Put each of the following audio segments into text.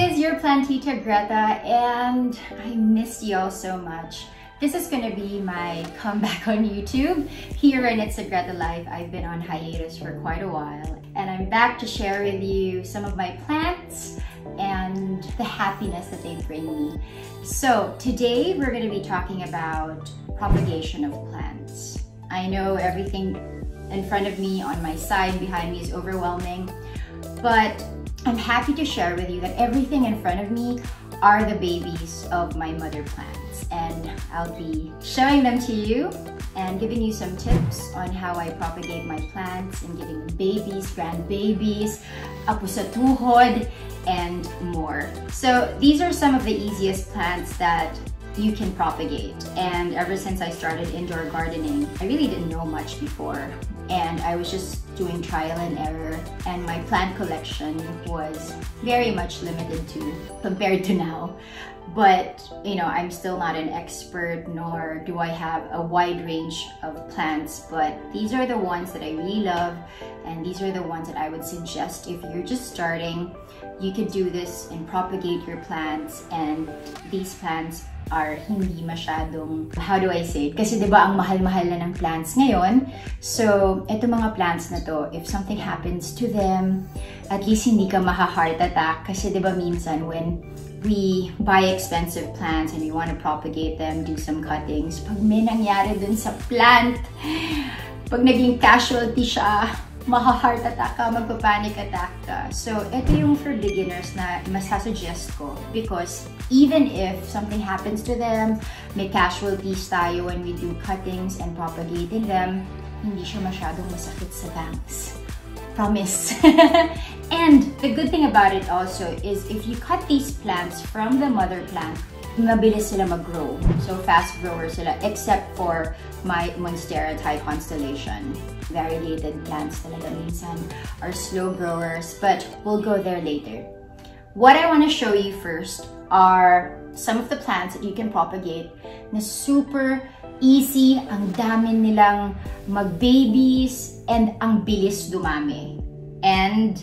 is your Plant-tita Greta, and I miss y'all so much. This is gonna be my comeback on YouTube. Here in It's a Greta Life, I've been on hiatus for quite a while, and I'm back to share with you some of my plants and the happiness that they bring me. So today we're gonna be talking about propagation of plants. I know everything in front of me, on my side, behind me is overwhelming, but I'm happy to share with you that everything in front of me are the babies of my mother plants, and I'll be showing them to you and giving you some tips on how I propagate my plants and giving them babies, grandbabies, apo sa tuhod, and more. So these are some of the easiest plants that you can propagate, and ever since I started indoor gardening, I really didn't know much before, and I was just doing trial and error, and my plant collection was very much limited to compared to now. But you know, I'm still not an expert, nor do I have a wide range of plants, but these are the ones that I really love, and these are the ones that I would suggest if you're just starting. You could do this and propagate your plants, and these plants are hindi masyadong, how do I say it? Kasi diba ang mahal-mahal na ng plants ngayon. So, ito mga plants na to, if something happens to them, at least hindi ka maha-heart attack. Kasi diba minsan when we buy expensive plants and we want to propagate them, do some cuttings, pag may nangyari dun sa plant, pag naging casualty siya, maha-heart attack ka, magpa-panic attack ka. So, ito yung for beginners na masasuggest ko, because even if something happens to them, may casualties tayo when we do cuttings and propagating them, hindi siya masyadong masakit sa bangs. Promise. And the good thing about it also is if you cut these plants from the mother plant, mabilis sila mag-grow. So fast growers sila, except for my Monstera type constellation. Variegated plants talaga minsan are slow growers, but we'll go there later. What I want to show you first are some of the plants that you can propagate na super easy, ang dami nilang mag-babies, and ang bilis dumami. And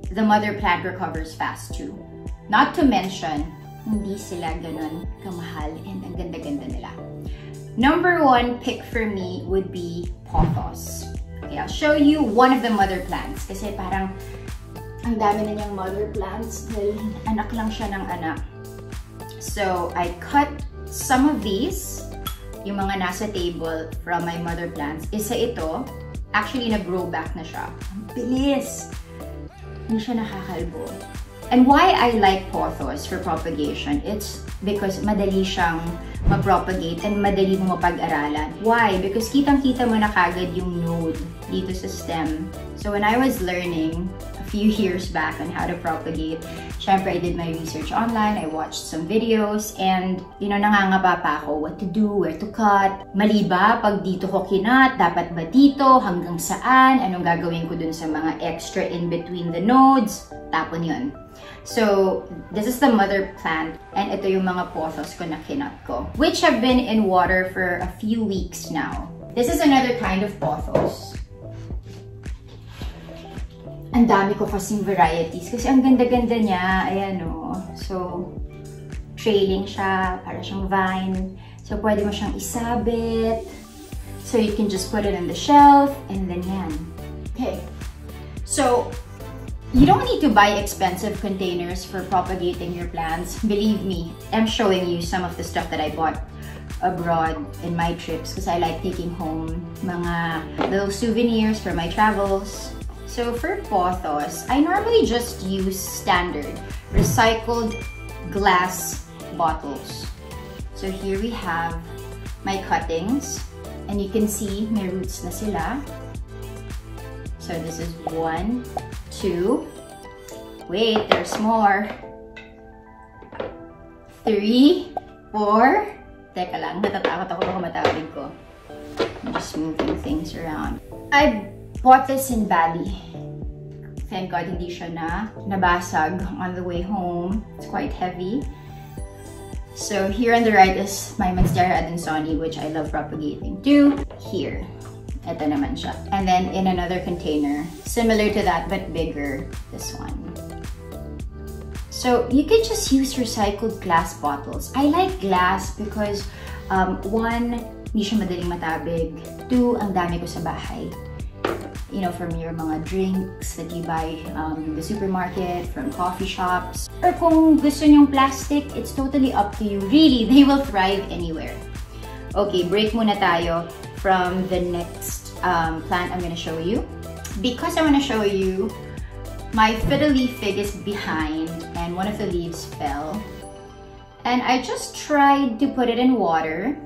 the mother plant recovers fast too. Not to mention, hindi sila ganun kamahal, and ang ganda-ganda nila. Number one pick for me would be pothos. Okay, I'll show you one of the mother plants kasi parang ang dami na niyang mother plants dahil anak lang siya ng anak. So, I cut some of these, yung mga nasa table from my mother plants. Isa ito, actually nag-grow back na siya. Ang bilis! Hindi siya nakakalbo. And why I like pothos for propagation, it's because madali siyang ma-propagate and madali mo mapag-aralan. Why? Because kitang-kita mo na kagad yung node dito sa stem. So when I was learning a few years back on how to propagate, syempre I did my research online, I watched some videos, and you know, nangangapa pa ako what to do, where to cut. Mali ba pag dito ko kinat? Dapat ba dito? Hanggang saan? Anong gagawin ko dun sa mga extra in between the nodes? Tapon yun. So, this is the mother plant, and ito yung mga pothos ko na kinat ko, which have been in water for a few weeks now. This is another kind of pothos. Ang dami ko kasing varieties kasi ang ganda-ganda niya. Ayan o. So, trailing siya, para siyang vine. So, pwede mo siyang isabit. So, you can just put it on the shelf, and then yan. Okay. So, you don't need to buy expensive containers for propagating your plants. Believe me, I'm showing you some of the stuff that I bought abroad in my trips because I like taking home mga little souvenirs for my travels. So for pothos, I normally just use standard recycled glass bottles. So here we have my cuttings, and you can see may roots na sila. So this is 1, 2, wait, there's more, 3, 4, teka lang, natatakot ako baka matawid ko. I'm just moving things around. I bought this in Bali. Thank God hindi siya nabasag on the way home. It's quite heavy. So here on the right is my Monstera adansonii, which I love propagating too. Here. Ito naman siya. And then in another container, similar to that but bigger, this one. So you can just use recycled glass bottles. I like glass because one, hindi siya madaling matabig. Two, ang dami ko sa bahay. You know, from your mga drinks that you buy in the supermarket, from coffee shops. Or kung gusto nyong plastic, it's totally up to you. Really, they will thrive anywhere. Okay, break muna tayo from the next plant I'm gonna show you. Because I wanna show you, my Fiddly Fig is behind and one of the leaves fell. And I just tried to put it in water.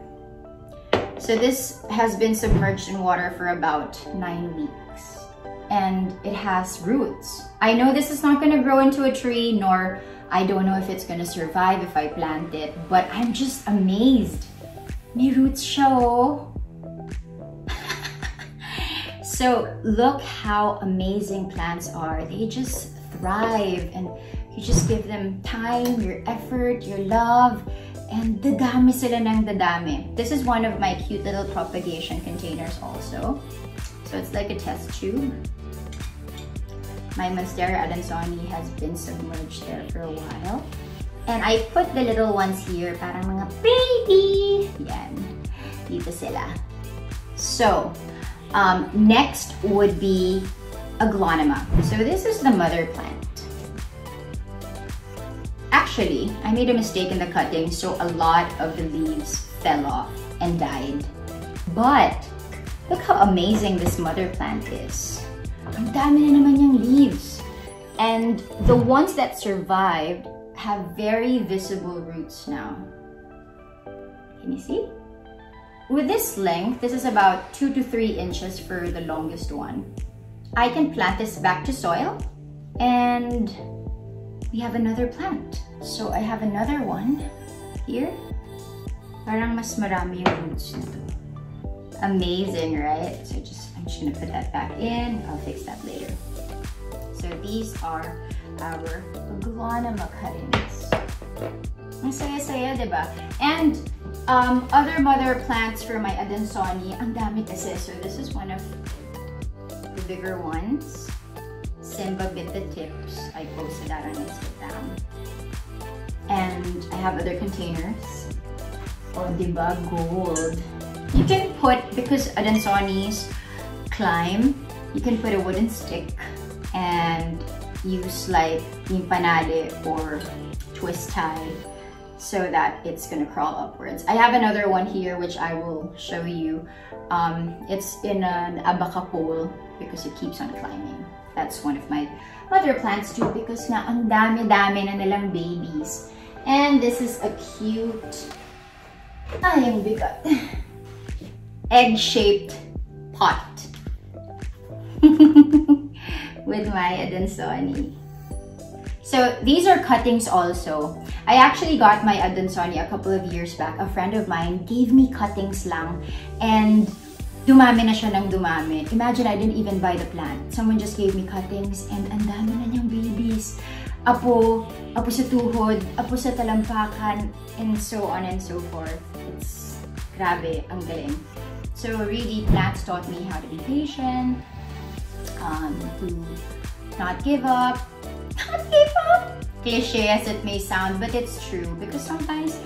So this has been submerged in water for about 9 weeks. And it has roots. I know this is not gonna grow into a tree, nor I don't know if it's gonna survive if I plant it, but I'm just amazed. May roots siya, oh. So look how amazing plants are. They just thrive and you just give them time, your effort, your love, and dadami sila ng dadami. This is one of my cute little propagation containers also. So it's like a test tube. My Monstera adansonii has been submerged there for a while. And I put the little ones here, parang mga baby. Yan, dito sila. So, next would be Aglonoma. So this is the mother plant. Actually, I made a mistake in the cutting, so a lot of the leaves fell off and died. But look how amazing this mother plant is. Ang dami na naman niyang leaves. And the ones that survived have very visible roots now. Can you see? With this length, this is about 2 to 3 inches for the longest one. I can plant this back to soil and we have another plant. So I have another one here. Parang mas marami yung roots nito. Amazing, right? So I'm just gonna put that back in. I'll fix that later. So these are our Aglonoma cuttings. Ang saya-saya, diba? And other mother plants for my adansonii, ang dami kasi. So this is one of the bigger ones. Simba bit the tips. I posted that on Instagram. And I have other containers. Oh, diba? Gold. You can put, because adansoniis climb, you can put a wooden stick and use like yung panade or twist tie so that it's gonna crawl upwards. I have another one here which I will show you. It's in an abaca pole because it keeps on climbing. That's one of my other plants too because nga ang dami-dami na nilang babies. And this is a cute, ay ang bigat, egg-shaped pot with my adansonii. So these are cuttings also. I actually got my adansonii a couple of years back. A friend of mine gave me cuttings lang and dumami na siya ng dumami. Imagine I didn't even buy the plant. Someone just gave me cuttings and ang dami na niyang babies. Apo sa tuhod, apo sa talampakan, and so on and so forth. It's grabe, ang galing. So really, plants taught me how to be patient, to not give up. Not give up! Cliche as it may sound, but it's true because sometimes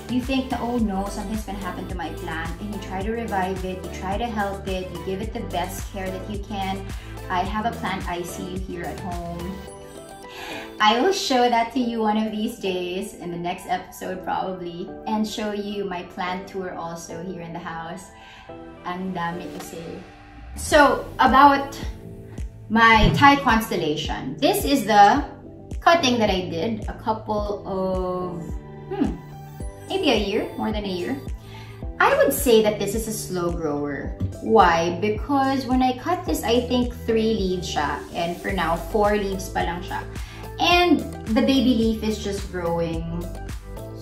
you think that, oh no, something's gonna happen to my plant, and you try to revive it, you try to help it, you give it the best care that you can. I have a plant ICU here at home. I will show that to you one of these days in the next episode probably, and show you my plant tour also here in the house. Ang dami kasi. So about my Thai constellation. This is the cutting that I did a couple of, maybe a year, more than a year. I would say that this is a slow grower. Why? Because when I cut this, I think 3 leaves siya, and for now 4 leaves pa lang siya. And the baby leaf is just growing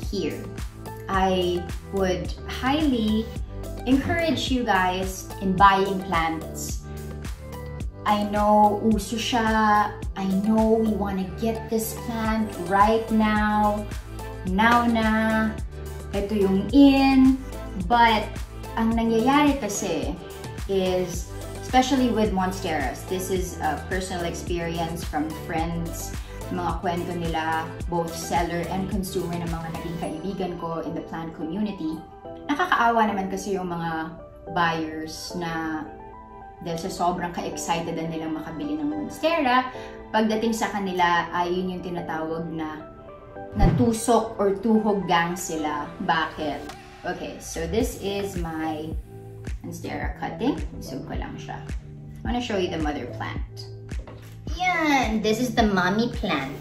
here. I would highly encourage you guys in buying plants. I know uso siya. I know we want to get this plant right now. Now na. Ito yung in. But ang nangyayari kasi is, especially with monsteras, this is a personal experience from friends mga kwento nila, both seller and consumer na mga naging kaibigan ko in the plant community, nakakaawa naman kasi yung mga buyers na dahil sa sobrang ka-excited na nilang makabili ng monstera, pagdating sa kanila ay yun yung tinatawag na natusok or tuhog gang sila. Bakit? Okay, so this is my monstera cutting. Isog ko lang siya. I want to show you the mother plant. Yan! This is the mommy plant.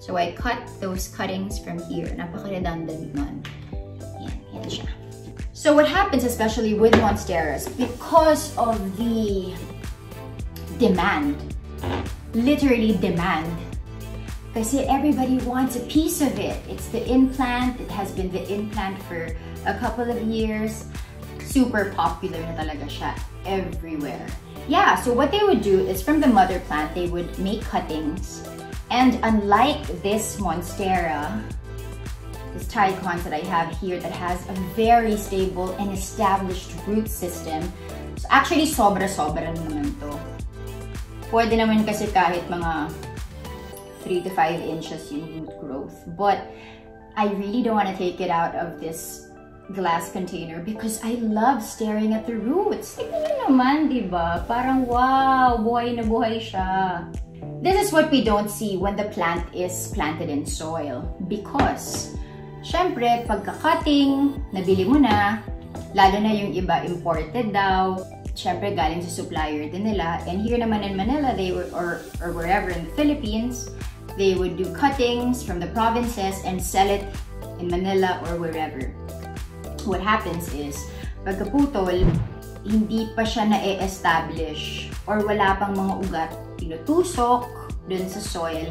So I cut those cuttings from here. Napaka-redundant nun. Yan siya. So what happens, especially with monsteras, because of the demand, literally demand, kasi everybody wants a piece of it. It's the in-plant. It has been the in-plant for a couple of years. Super popular na talaga siya everywhere. Yeah, so what they would do is from the mother plant, they would make cuttings. And unlike this monstera, this trichons that I have here that has a very stable and established root system. So actually, sobra-sobra naman to. Pwede naman kasi kahit mga 3 to 5 inches yung root growth. But I really don't want to take it out of this glass container because I love staring at the roots. Tignan nyo naman, diba? Parang wow, buhay na buhay siya. This is what we don't see when the plant is planted in soil because syempre, pagka-cutting, nabili mo na, lalo na yung iba imported daw, syempre galing sa supplier din nila. And here naman in Manila, they would, or wherever in the Philippines, they would do cuttings from the provinces and sell it in Manila or wherever. What happens is, pagkaputol, hindi pa siya na-establish or wala pang mga ugat, tinutusok dun sa soil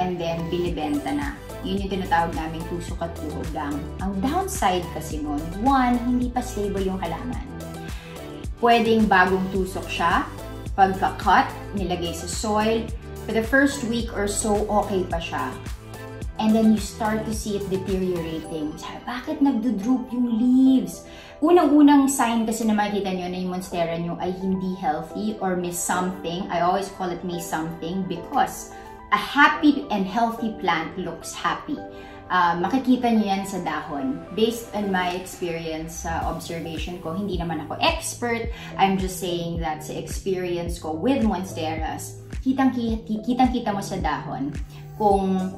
and then binibenta na. Yun yung tinatawag namin tusok at tuhogang. Ang downside kasi nun, one, hindi pa stable yung halaman. Pwedeng bagong tusok siya, pagka-cut, nilagay sa soil, for the first week or so, okay pa siya. And then you start to see it deteriorating. Sabi, bakit nagdo-droop yung leaves? Unang-unang sign kasi na makikita nyo na yung monstera nyo ay hindi healthy or miss something. I always call it miss something because a happy and healthy plant looks happy. Makikita nyo yan sa dahon. Based on my experience sa observation ko, hindi naman ako expert. I'm just saying that sa experience ko with monsteras, kitang-kita mo sa dahon kung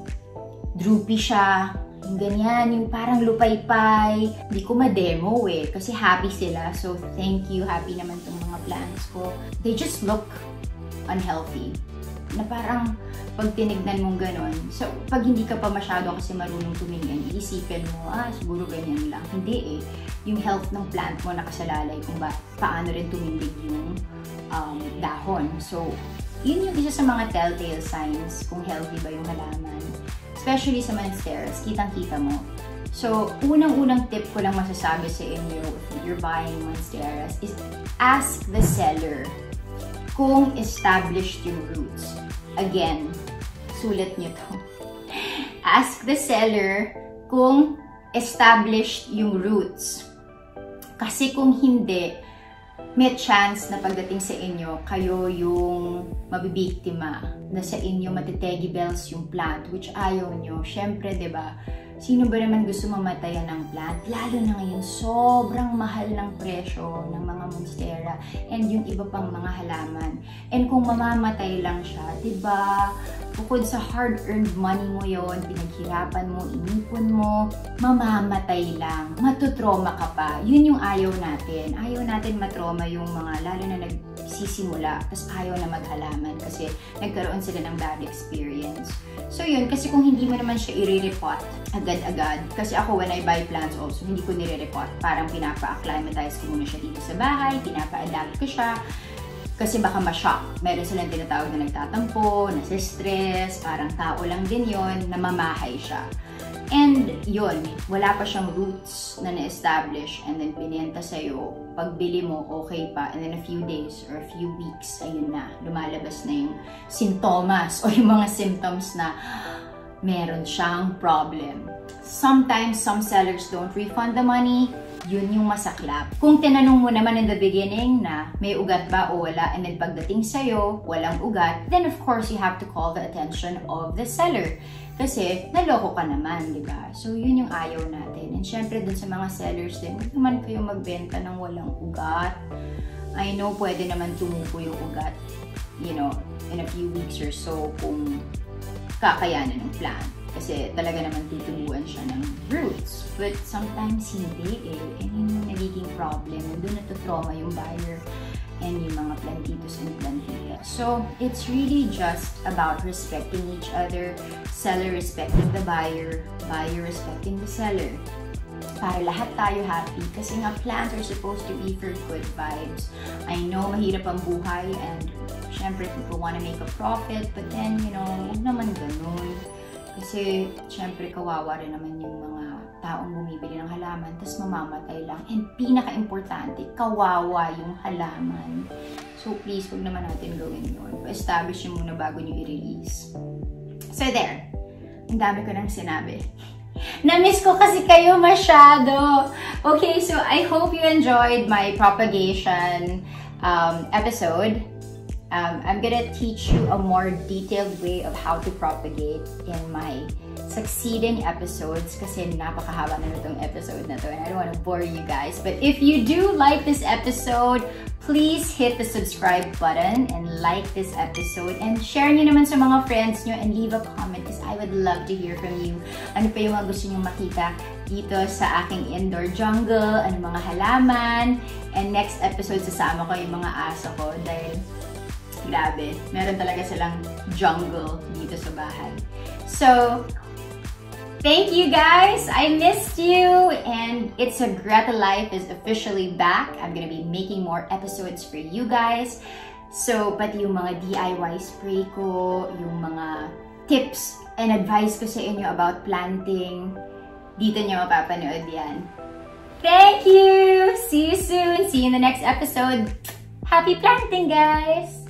droopy siya, yung ganyan, yung parang lupay-pay. Hindi ko ma-demo kasi happy sila. So thank you, happy naman tong mga plants ko. They just look unhealthy. Na parang pag tinignan mong ganon, so pag hindi ka pa masyado kasi marunong tumingin, iisipin mo, siguro ganyan lang. Hindi yung health ng plant mo nakasalalay kung paano rin tumindig yung dahon. So, yun yung isa sa mga telltale signs kung healthy ba yung halaman. Especially sa monsteras, kitang-kita mo. So, unang-unang tip ko lang masasabi sa inyo if you're buying monsteras is ask the seller kung established yung roots. Again, sulat nyo to. Ask the seller kung established yung roots. Kasi kung hindi, may chance na pagdating sa inyo, kayo yung mabibiktima na sa inyo matitegi bells yung plant, which ayaw nyo. Syempre, diba? Sino ba naman gusto mamatayan ng plant? Lalo na ngayon, sobrang mahal ng presyo ng mga monstera and yung iba pang mga halaman. And kung mamamatay lang siya, diba? Bukod sa hard-earned money mo yon, pinaghirapan mo, inipon mo, mamamatay lang. Matutroma ka pa. Yun yung ayaw natin. Ayaw natin matroma yung mga, lalo na nagsisimula, tapos ayaw na maghalaman kasi nagkaroon sila ng bad experience. So yun, kasi kung hindi mo naman siya i-repot agad-agad, kasi ako when I buy plants also, hindi ko nire-repot. Parang pinapa-acclimatize ko muna siya dito sa bahay, pinapa-adapt ko siya, kasi baka ma-shock. Meron silang tinatawag na nagtatampo, nasistress, parang tao lang din yon, namamahay siya. And yun, wala pa siyang roots na na-establish and then pinenta sa'yo. Pagbili mo, okay pa. And then a few days or a few weeks, ayun na, lumalabas na yung sintomas o yung mga symptoms na meron siyang problem. Sometimes, some sellers don't refund the money. yun yung masaklap. Kung tinanong mo naman in the beginning na may ugat ba o wala, and then pagdating sa'yo, walang ugat, then of course, you have to call the attention of the seller. Kasi, naloko ka naman, di ba? So, yun yung ayaw natin. And syempre, dun sa mga sellers din, huwag naman kayo magbenta ng walang ugat. I know, pwede naman tumupo yung ugat, you know, in a few weeks or so kung kakayanan ng plant. Kasi talaga naman tutubuan siya ng roots. But sometimes hindi eh. And yun yung nagiging problem. Doon natutrauma yung buyer and yung mga plantitos and plantitas. So, it's really just about respecting each other. Seller respecting the buyer. Buyer respecting the seller. Para lahat tayo happy. Kasi nga, plants are supposed to be for good vibes. I know, mahirap ang buhay and syempre, people wanna make a profit. But then, you know, huwag naman ganun. Kasi, syempre, kawawa rin naman yung mga taong bumibili ng halaman, tapos mamamatay lang. And pinaka-importante, kawawa yung halaman. So, please, huwag naman natin gawin yun. Pa-establish yun muna bago nyo i-release. So, there. Ang dami ko nang sinabi. Na-miss ko kasi kayo masyado. Okay, so I hope you enjoyed my propagation episode. I'm gonna teach you a more detailed way of how to propagate in my succeeding episodes kasi napakahaba na itong episode na to and I don't want to bore you guys. But if you do like this episode, please hit the subscribe button and like this episode and share nyo naman sa mga friends nyo and leave a comment because I would love to hear from you. Ano pa yung mga gusto nyo makita dito sa aking indoor jungle, ano mga halaman, and next episode sasama ko yung mga aso ko dahil grabe, meron talaga silang jungle dito sa bahay. So, thank you guys! I missed you! And It's a Greta Life is officially back. I'm gonna be making more episodes for you guys. So, pati yung mga DIY spray ko, yung mga tips and advice ko sa inyo about planting, dito nyo mapapanood yan. Thank you! See you soon! See you in the next episode! Happy planting, guys!